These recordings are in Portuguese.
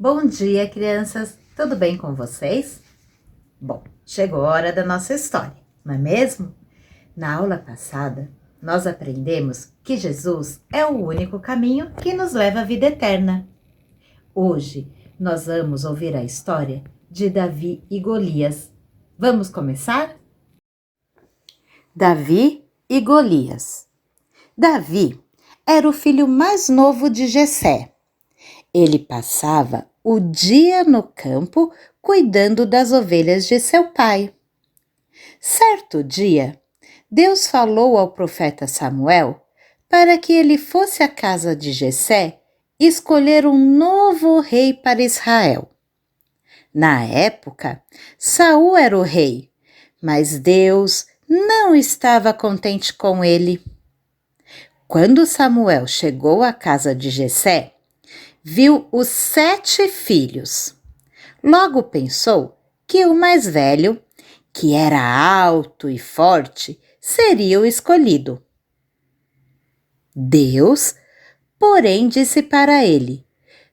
Bom dia, crianças! Tudo bem com vocês? Bom, chegou a hora da nossa história, não é mesmo? Na aula passada, nós aprendemos que Jesus é o único caminho que nos leva à vida eterna. Hoje, nós vamos ouvir a história de Davi e Golias. Vamos começar? Davi e Golias. Davi era o filho mais novo de Jessé. Ele passava o dia no campo cuidando das ovelhas de seu pai. Certo dia, Deus falou ao profeta Samuel para que ele fosse à casa de Jessé escolher um novo rei para Israel. Na época, Saul era o rei, mas Deus não estava contente com ele. Quando Samuel chegou à casa de Jessé, viu os 7 filhos. Logo pensou que o mais velho, que era alto e forte, seria o escolhido. Deus, porém, disse para ele: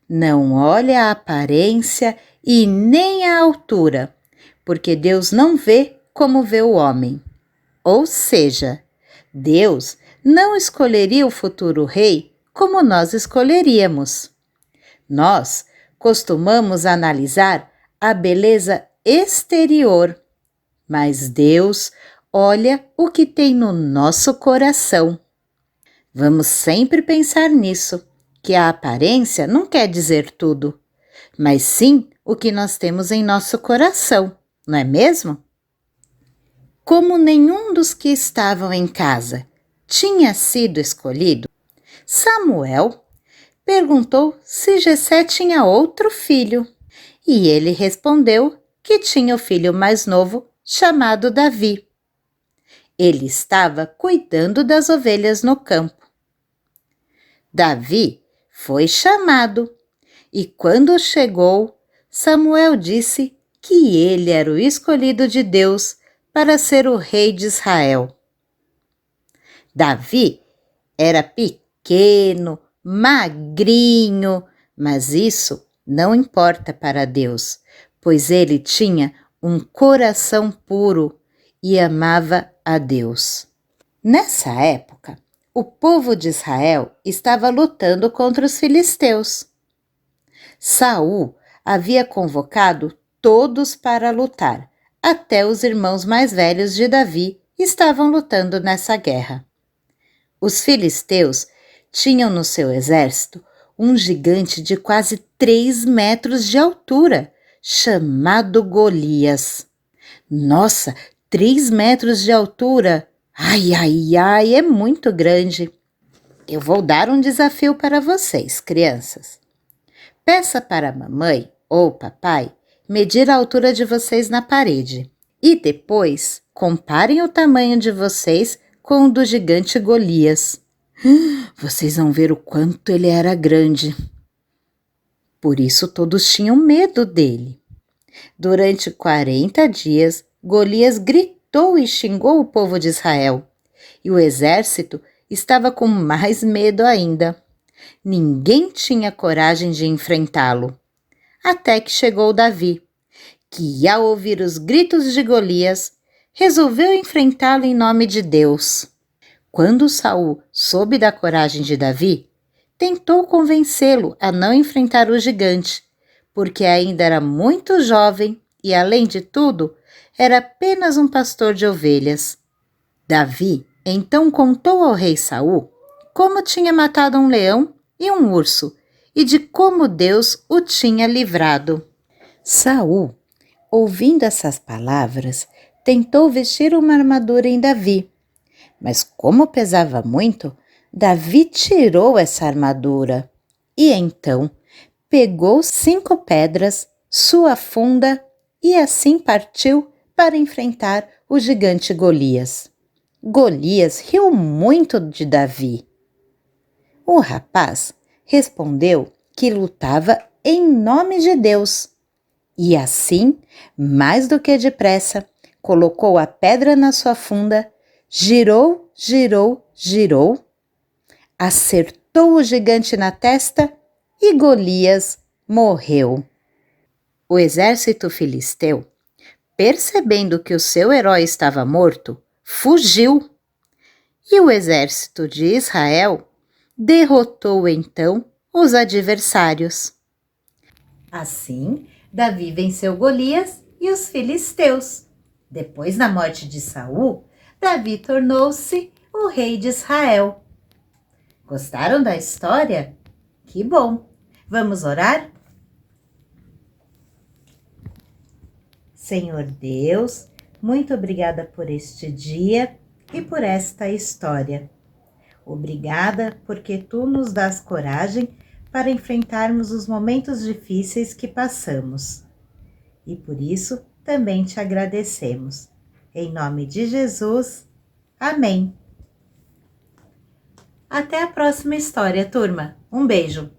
não olhe a aparência e nem a altura, porque Deus não vê como vê o homem. Ou seja, Deus não escolheria o futuro rei como nós escolheríamos. Nós costumamos analisar a beleza exterior, mas Deus olha o que tem no nosso coração. Vamos sempre pensar nisso, que a aparência não quer dizer tudo, mas sim o que nós temos em nosso coração, não é mesmo? Como nenhum dos que estavam em casa tinha sido escolhido, Samuel perguntou se Jessé tinha outro filho, e ele respondeu que tinha o filho mais novo, chamado Davi. Ele estava cuidando das ovelhas no campo. Davi foi chamado, e quando chegou, Samuel disse que ele era o escolhido de Deus para ser o rei de Israel. Davi era pequeno, magrinho, mas isso não importa para Deus, pois ele tinha um coração puro e amava a Deus. Nessa época, o povo de Israel estava lutando contra os filisteus. Saul havia convocado todos para lutar, até os irmãos mais velhos de Davi estavam lutando nessa guerra. Os filisteus tinham no seu exército um gigante de quase 3 metros de altura, chamado Golias. Nossa, 3 metros de altura! Ai, ai, ai, é muito grande. Eu vou dar um desafio para vocês, crianças. Peça para a mamãe ou papai medir a altura de vocês na parede e depois comparem o tamanho de vocês com o do gigante Golias. Vocês vão ver o quanto ele era grande. Por isso todos tinham medo dele. Durante 40 dias, Golias gritou e xingou o povo de Israel. E o exército estava com mais medo ainda. Ninguém tinha coragem de enfrentá-lo. Até que chegou Davi, que ao ouvir os gritos de Golias, resolveu enfrentá-lo em nome de Deus. Quando Saul soube da coragem de Davi, tentou convencê-lo a não enfrentar o gigante, porque ainda era muito jovem e, além de tudo, era apenas um pastor de ovelhas. Davi então contou ao rei Saul como tinha matado um leão e um urso e de como Deus o tinha livrado. Saul, ouvindo essas palavras, tentou vestir uma armadura em Davi, mas como pesava muito, Davi tirou essa armadura e então pegou 5 pedras, sua funda e assim partiu para enfrentar o gigante Golias. Golias riu muito de Davi. O rapaz respondeu que lutava em nome de Deus e assim, mais do que depressa, colocou a pedra na sua funda, girou, girou, girou, acertou o gigante na testa e Golias morreu. O exército filisteu, percebendo que o seu herói estava morto, fugiu. E o exército de Israel derrotou então os adversários. Assim, Davi venceu Golias e os filisteus. Depois da morte de Saul, Davi tornou-se o rei de Israel. Gostaram da história? Que bom! Vamos orar? Senhor Deus, muito obrigada por este dia e por esta história. Obrigada porque tu nos dás coragem para enfrentarmos os momentos difíceis que passamos. E por isso também te agradecemos. Em nome de Jesus, amém. Até a próxima história, turma. Um beijo!